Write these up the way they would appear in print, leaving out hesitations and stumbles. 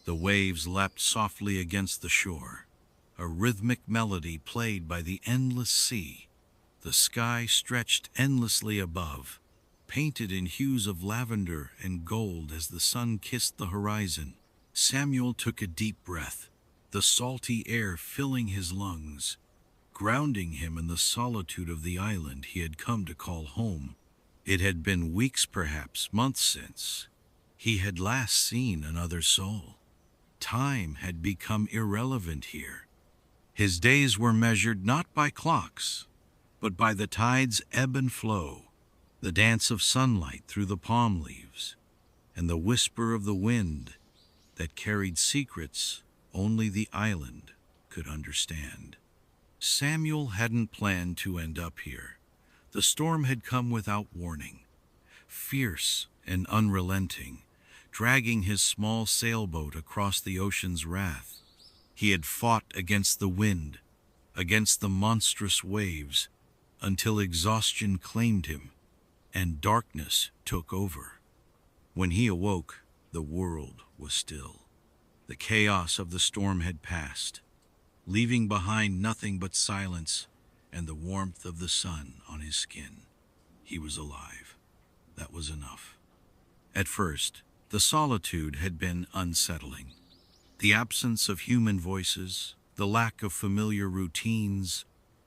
The waves lapped softly against the shore, a rhythmic melody played by the endless sea. The sky stretched endlessly above, painted in hues of lavender and gold as the sun kissed the horizon. Samuel took a deep breath, the salty air filling his lungs, grounding him in the solitude of the island he had come to call home. It had been weeks, perhaps months since he had last seen another soul. Time had become irrelevant here. His days were measured not by clocks, but by the tide's ebb and flow, the dance of sunlight through the palm leaves, and the whisper of the wind that carried secrets only the island could understand. Samuel hadn't planned to end up here. The storm had come without warning, fierce and unrelenting, dragging his small sailboat across the ocean's wrath. He had fought against the wind, against the monstrous waves, until exhaustion claimed him and darkness took over. When he awoke, the world was still. The chaos of the storm had passed, leaving behind nothing but silence and the warmth of the sun on his skin. He was alive. That was enough. At first, the solitude had been unsettling. The absence of human voices, the lack of familiar routines,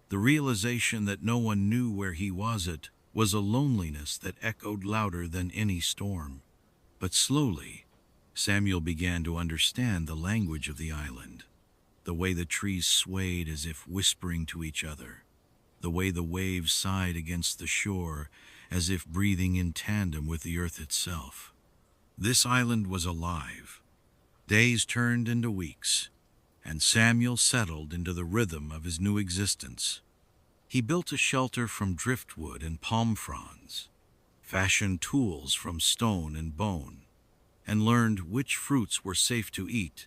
the realization that no one knew where he was was a loneliness that echoed louder than any storm. But slowly, Samuel began to understand the language of the island, the way the trees swayed as if whispering to each other, the way the waves sighed against the shore as if breathing in tandem with the earth itself. This island was alive. Days turned into weeks, and Samuel settled into the rhythm of his new existence. He built a shelter from driftwood and palm fronds, fashioned tools from stone and bone, and learned which fruits were safe to eat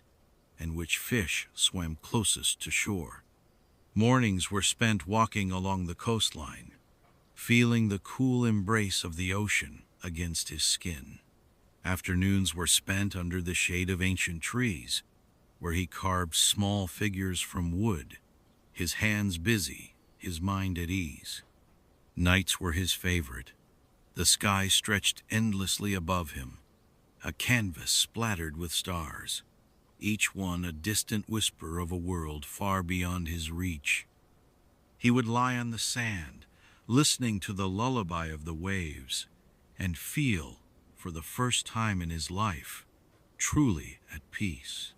and which fish swam closest to shore. Mornings were spent walking along the coastline, feeling the cool embrace of the ocean against his skin. Afternoons were spent under the shade of ancient trees, where he carved small figures from wood, his hands busy, his mind at ease. Nights were his favorite. The sky stretched endlessly above him, a canvas splattered with stars, each one a distant whisper of a world far beyond his reach. He would lie on the sand, listening to the lullaby of the waves, and feel, for the first time in his life, truly at peace.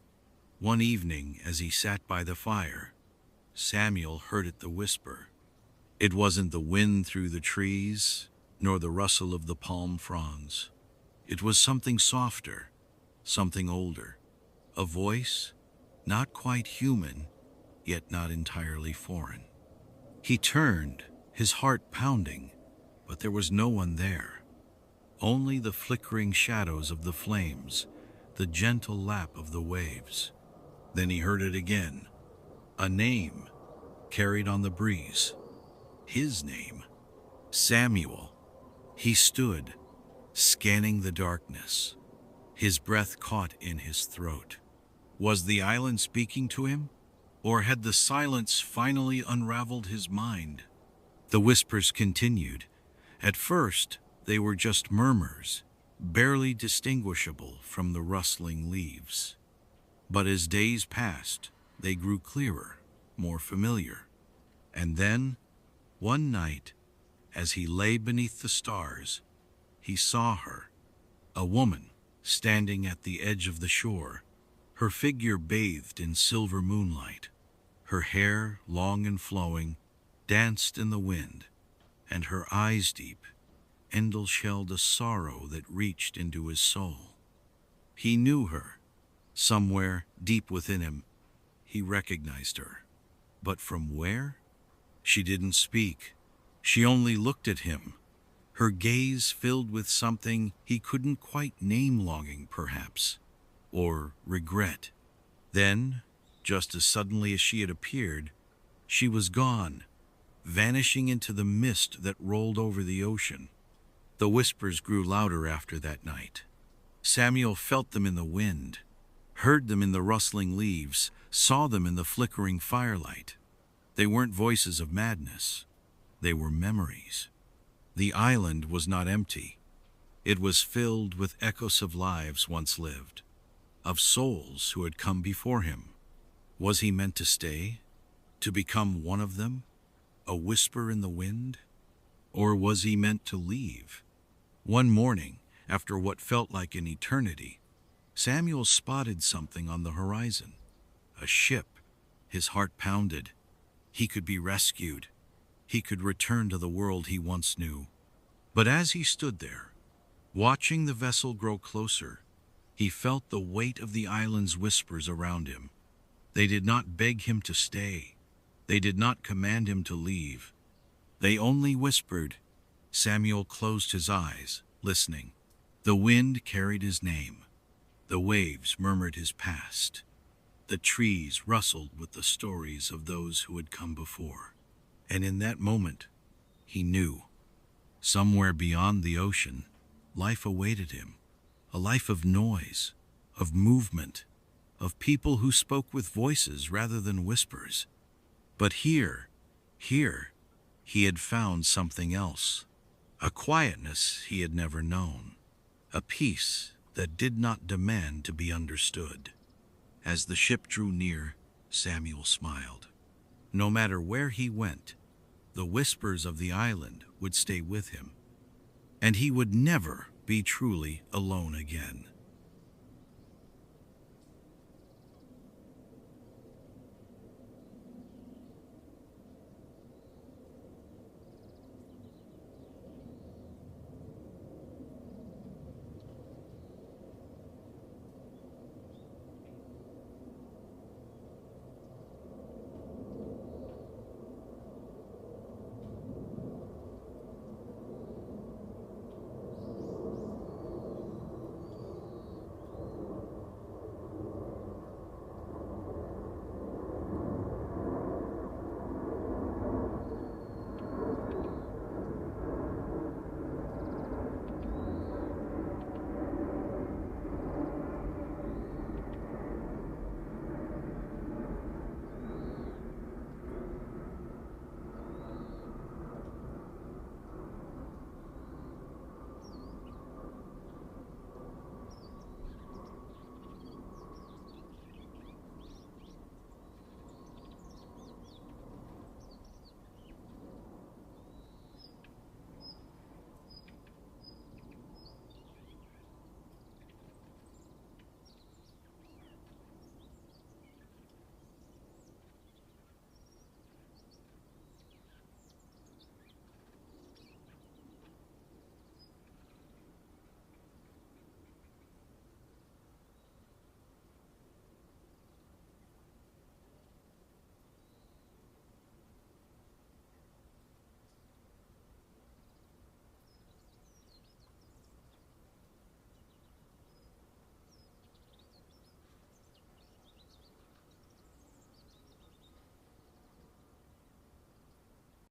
One evening, as he sat by the fire, Samuel heard it whisper. It wasn't the wind through the trees, nor the rustle of the palm fronds. It was something softer, something older, a voice not quite human, yet not entirely foreign. He turned, his heart pounding, but there was no one there. Only the flickering shadows of the flames, the gentle lap of the waves. Then he heard it again, a name carried on the breeze. His name, Samuel. He stood, scanning the darkness, his breath caught in his throat. Was the island speaking to him, or had the silence finally unraveled his mind? The whispers continued. At first, they were just murmurs, barely distinguishable from the rustling leaves. But as days passed, they grew clearer, more familiar. And then, one night, as he lay beneath the stars, he saw her, a woman, standing at the edge of the shore, her figure bathed in silver moonlight. Her hair, long and flowing, danced in the wind, and her eyes deep, endel-shelled a sorrow that reached into his soul. He knew her. Somewhere, deep within him, he recognized her. But from where? She didn't speak. She only looked at him, her gaze filled with something he couldn't quite name, longing perhaps, or regret. Then, just as suddenly as she had appeared, she was gone, vanishing into the mist that rolled over the ocean. The whispers grew louder after that night. Samuel felt them in the wind, heard them in the rustling leaves, saw them in the flickering firelight. They weren't voices of madness. They were memories. The island was not empty. It was filled with echoes of lives once lived, of souls who had come before him. Was he meant to stay? To become one of them? A whisper in the wind? Or was he meant to leave? One morning, after what felt like an eternity, Samuel spotted something on the horizon. A ship. His heart pounded. He could be rescued. He could return to the world he once knew. But as he stood there, watching the vessel grow closer, he felt the weight of the island's whispers around him. They did not beg him to stay. They did not command him to leave. They only whispered. Samuel closed his eyes, listening. The wind carried his name. The waves murmured his past. The trees rustled with the stories of those who had come before. And in that moment, he knew. Somewhere beyond the ocean, life awaited him. A life of noise, of movement, of people who spoke with voices rather than whispers. But here, he had found something else. A quietness he had never known. A peace that did not demand to be understood. As the ship drew near, Samuel smiled. No matter where he went, the whispers of the island would stay with him, and he would never be truly alone again.